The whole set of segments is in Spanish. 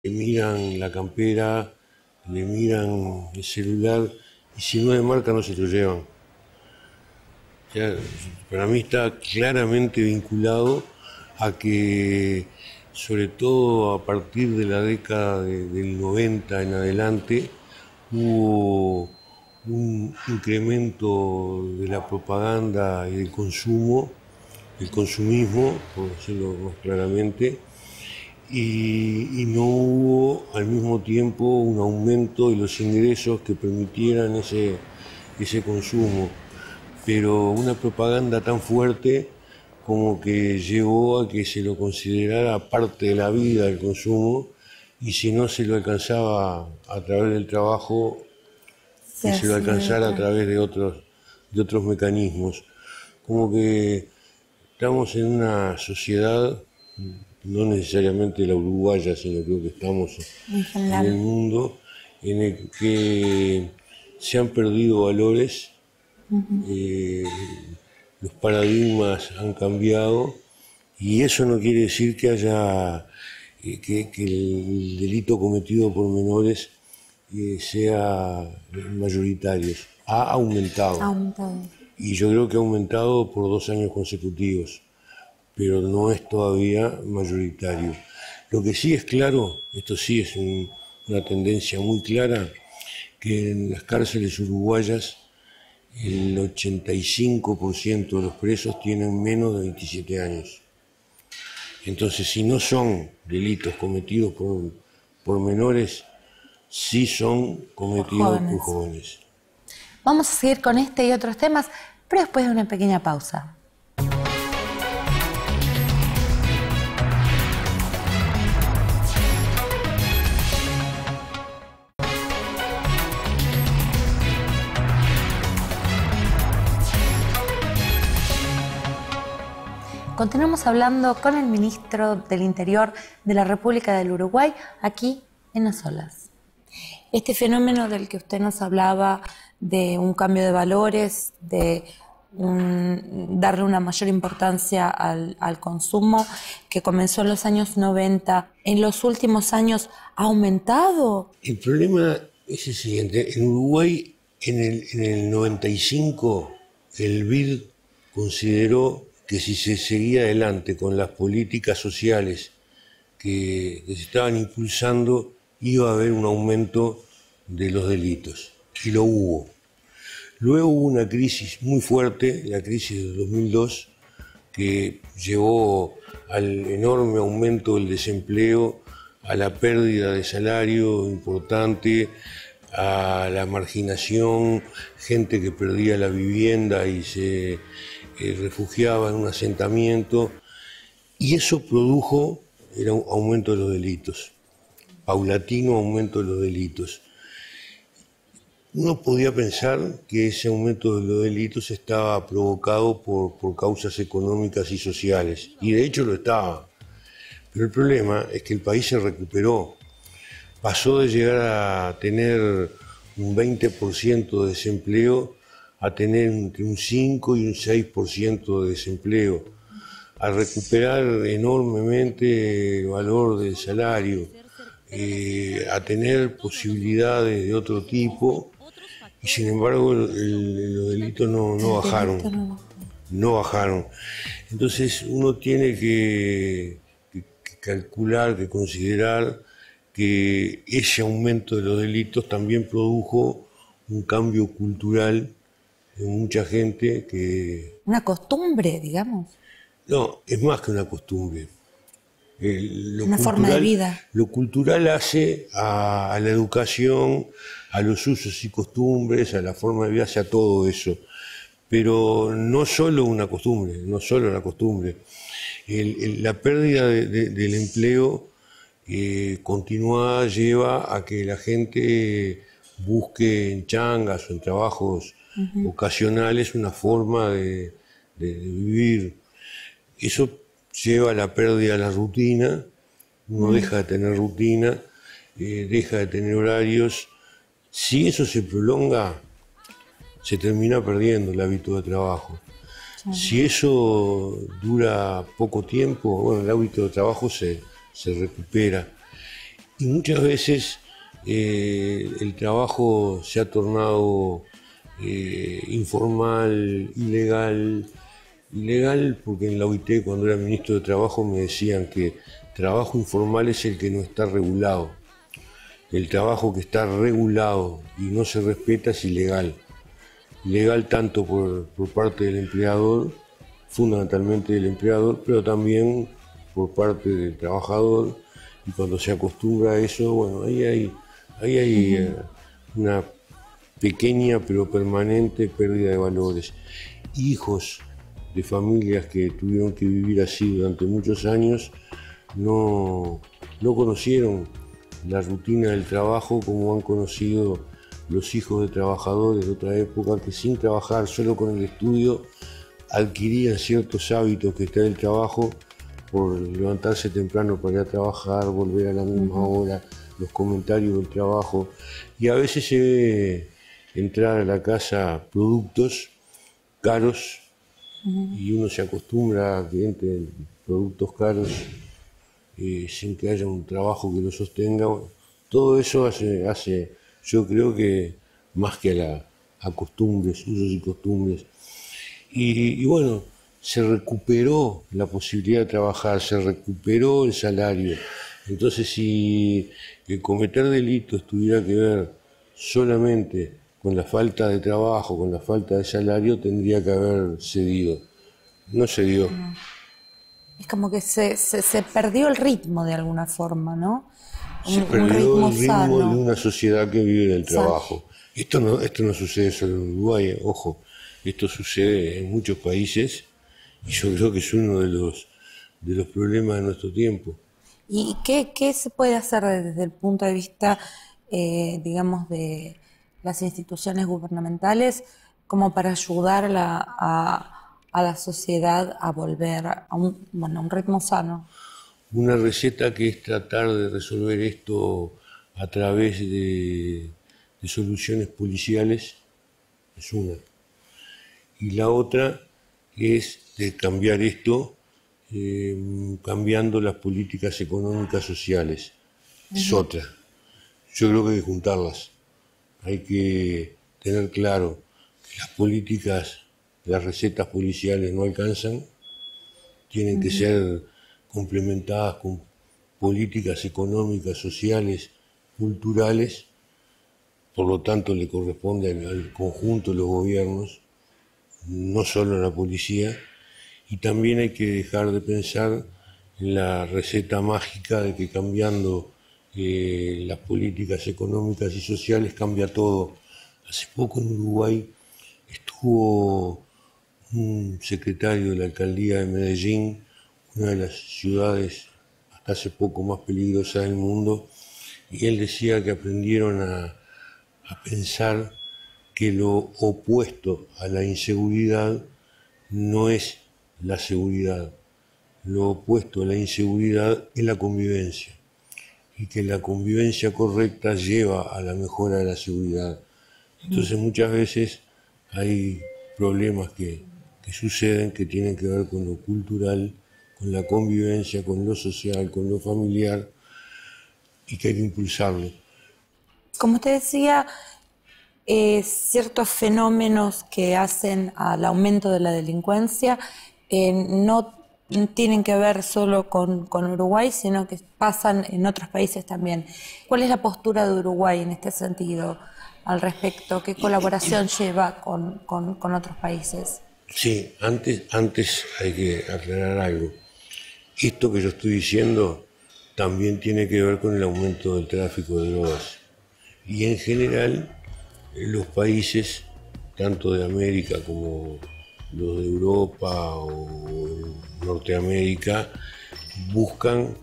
Le miran la campera, le miran el celular y si no es de marca no se lo llevan. O sea, para mí está claramente vinculado a que, sobre todo a partir de la década del 90 en adelante, hubo un incremento de la propaganda y del consumo, el consumismo, por decirlo más claramente, y no hubo al mismo tiempo un aumento de los ingresos que permitieran ese consumo. Pero una propaganda tan fuerte como que llevó a que se lo considerara parte de la vida el consumo y si no se lo alcanzaba a través del trabajo, que se lo alcanzara a través de otros mecanismos. Como que estamos en una sociedad, no necesariamente la uruguaya, sino creo que estamos en el mundo, en el que se han perdido valores, los paradigmas han cambiado y eso no quiere decir que haya que el delito cometido por menores sea mayoritario. Ha aumentado. Y yo creo que ha aumentado por 2 años consecutivos, pero no es todavía mayoritario. Lo que sí es claro, esto sí es una tendencia muy clara, que en las cárceles uruguayas el 85% de los presos tienen menos de 27 años. Entonces, si no son delitos cometidos por menores, sí son cometidos por jóvenes. Vamos a seguir con este y otros temas, pero después de una pequeña pausa. Continuamos hablando con el ministro del Interior de la República del Uruguay, aquí en As Olas. Este fenómeno del que usted nos hablaba, de un cambio de valores, de darle una mayor importancia al consumo, que comenzó en los años 90, ¿en los últimos años ha aumentado? El problema es el siguiente. En Uruguay, en el 95, el BID consideró que si se seguía adelante con las políticas sociales que se estaban impulsando, iba a haber un aumento de los delitos, y lo hubo. Luego hubo una crisis muy fuerte, la crisis del 2002, que llevó al enorme aumento del desempleo, a la pérdida de salario importante, a la marginación, gente que perdía la vivienda y se refugiaba en un asentamiento, y eso produjo el aumento de los delitos, paulatino aumento de los delitos. Uno podía pensar que ese aumento de los delitos estaba provocado por causas económicas y sociales, y de hecho lo estaba. Pero el problema es que el país se recuperó, pasó de llegar a tener un 20% de desempleo a tener entre un 5 y un 6% de desempleo, a recuperar enormemente el valor del salario, a tener posibilidades de otro tipo, y sin embargo los delitos no bajaron. Entonces uno tiene que calcular, que considerar que ese aumento de los delitos también produjo un cambio cultural en mucha gente que... Una costumbre, digamos. No, es más que una costumbre. Una forma de vida. Lo cultural hace a la educación, a los usos y costumbres, a la forma de vida, hace a todo eso. Pero no solo una costumbre, la pérdida del empleo continuada lleva a que la gente busque en changas o en trabajos ocasionales una forma de vivir. Eso lleva a la pérdida de la rutina, uno deja de tener rutina, deja de tener horarios. Si eso se prolonga, se termina perdiendo el hábito de trabajo. Si eso dura poco tiempo, bueno, el hábito de trabajo se recupera. Y muchas veces el trabajo se ha tornado informal, ilegal. Ilegal porque en la OIT, cuando era ministro de Trabajo, me decían que trabajo informal es el que no está regulado. El trabajo que está regulado y no se respeta es ilegal. Ilegal tanto por parte del empleador, fundamentalmente del empleador, pero también por parte del trabajador. Y cuando se acostumbra a eso, bueno, ahí hay una pequeña pero permanente pérdida de valores. Hijos de familias que tuvieron que vivir así durante muchos años no conocieron la rutina del trabajo como han conocido los hijos de trabajadores de otra época, que sin trabajar, solo con el estudio, adquirían ciertos hábitos que está en el trabajo por levantarse temprano para ir a trabajar, volver a la misma hora, los comentarios del trabajo, y a veces se ve entrar a la casa productos caros y uno se acostumbra a que entren productos caros sin que haya un trabajo que lo sostenga. Todo eso hace yo creo que más que a costumbres, usos y costumbres. Y bueno, se recuperó la posibilidad de trabajar, se recuperó el salario. Entonces, si el cometer delitos tuviera que ver solamente con la falta de trabajo, con la falta de salario, tendría que haber cedido. No se dio. Es como que se perdió el ritmo de alguna forma, ¿no? Se perdió el ritmo sano de una sociedad que vive del trabajo. Esto no sucede solo en Uruguay, ojo. Esto sucede en muchos países y yo creo que es uno de los problemas de nuestro tiempo. ¿Y qué se puede hacer desde el punto de vista, digamos, de las instituciones gubernamentales como para ayudar a la sociedad a volver a un ritmo sano? Una receta que es tratar de resolver esto a través de soluciones policiales es una. Y la otra es de cambiar esto cambiando las políticas económicas sociales. Es otra. Yo creo que hay que juntarlas. Hay que tener claro que las políticas, las recetas policiales no alcanzan, tienen que ser complementadas con políticas económicas, sociales, culturales, por lo tanto le corresponde al conjunto de los gobiernos, no solo a la policía, y también hay que dejar de pensar en la receta mágica de que cambiando las políticas económicas y sociales cambia todo. Hace poco en Uruguay estuvo un secretario de la alcaldía de Medellín, una de las ciudades hasta hace poco más peligrosas del mundo, y él decía que aprendieron a pensar que lo opuesto a la inseguridad no es la seguridad, lo opuesto a la inseguridad es la convivencia, y que la convivencia correcta lleva a la mejora de la seguridad. Entonces muchas veces hay problemas que suceden que tienen que ver con lo cultural, con la convivencia, con lo social, con lo familiar, y que hay que impulsarlo. Como usted decía, ciertos fenómenos que hacen al aumento de la delincuencia no tienen que ver solo con Uruguay, sino que pasan en otros países también. ¿Cuál es la postura de Uruguay en este sentido al respecto? ¿Qué colaboración lleva con otros países? Sí, antes hay que aclarar algo. Esto que yo estoy diciendo también tiene que ver con el aumento del tráfico de drogas. Y en general, los países, tanto de América como los de Europa o Norteamérica, buscan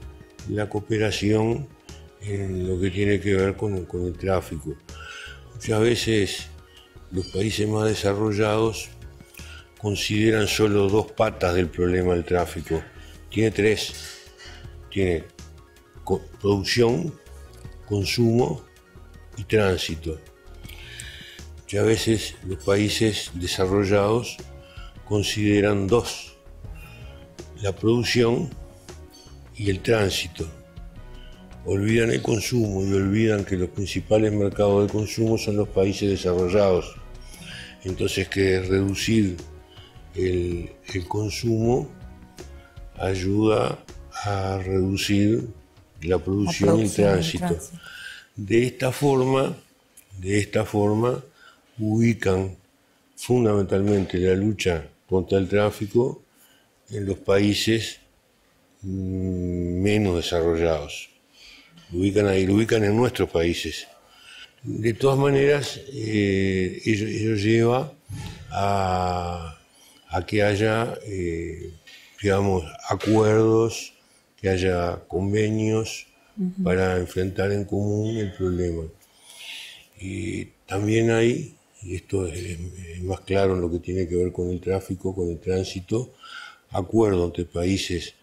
la cooperación en lo que tiene que ver con el tráfico. Muchas veces los países más desarrollados consideran solo dos patas del problema del tráfico. Tiene tres. Tiene producción, consumo y tránsito. Muchas veces los países desarrollados consideran dos, la producción y el tránsito. olvidan el consumo y olvidan que los principales mercados de consumo son los países desarrollados. Entonces que reducir el consumo ayuda a reducir la producción y el tránsito. De esta forma ubican fundamentalmente la lucha contra el tráfico en los países menos desarrollados. Lo ubican en nuestros países. De todas maneras, ello lleva a que haya, acuerdos, que haya convenios para enfrentar en común el problema. Y también hay, y esto es más claro en lo que tiene que ver con el tráfico, con el tránsito, acuerdos entre países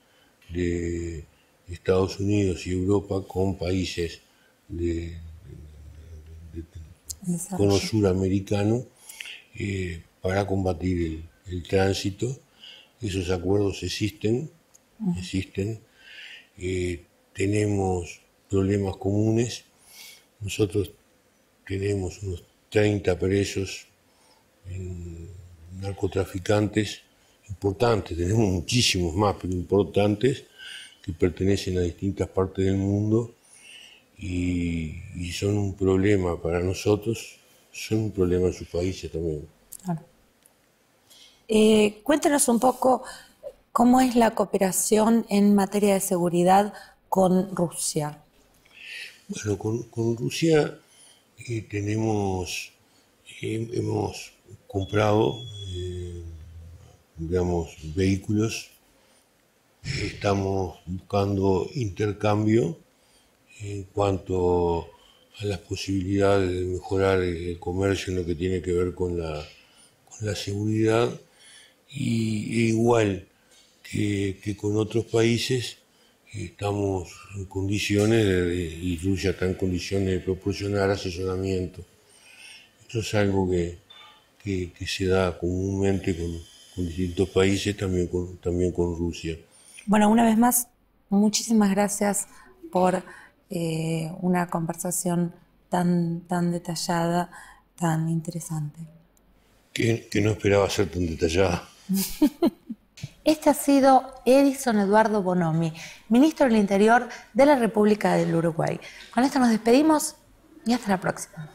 de Estados Unidos y Europa con países de cono suramericano para combatir el tránsito. Esos acuerdos existen. Tenemos problemas comunes. Nosotros tenemos unos 30 presos en narcotraficantes importantes, tenemos muchísimos más, pero importantes, que pertenecen a distintas partes del mundo y son un problema para nosotros, son un problema en sus países también. Claro. Cuéntanos un poco cómo es la cooperación en materia de seguridad con Rusia. Bueno, con Rusia hemos comprado vehículos, estamos buscando intercambio en cuanto a las posibilidades de mejorar el comercio en lo que tiene que ver con la seguridad y igual que con otros países estamos en condiciones y Rusia está en condiciones de proporcionar asesoramiento. Esto es algo que se da comúnmente con distintos países, también con Rusia. Bueno, una vez más, muchísimas gracias por una conversación tan detallada, tan interesante. Que no esperaba ser tan detallada. Este ha sido Edison Eduardo Bonomi, ministro del Interior de la República del Uruguay. Con esto nos despedimos y hasta la próxima.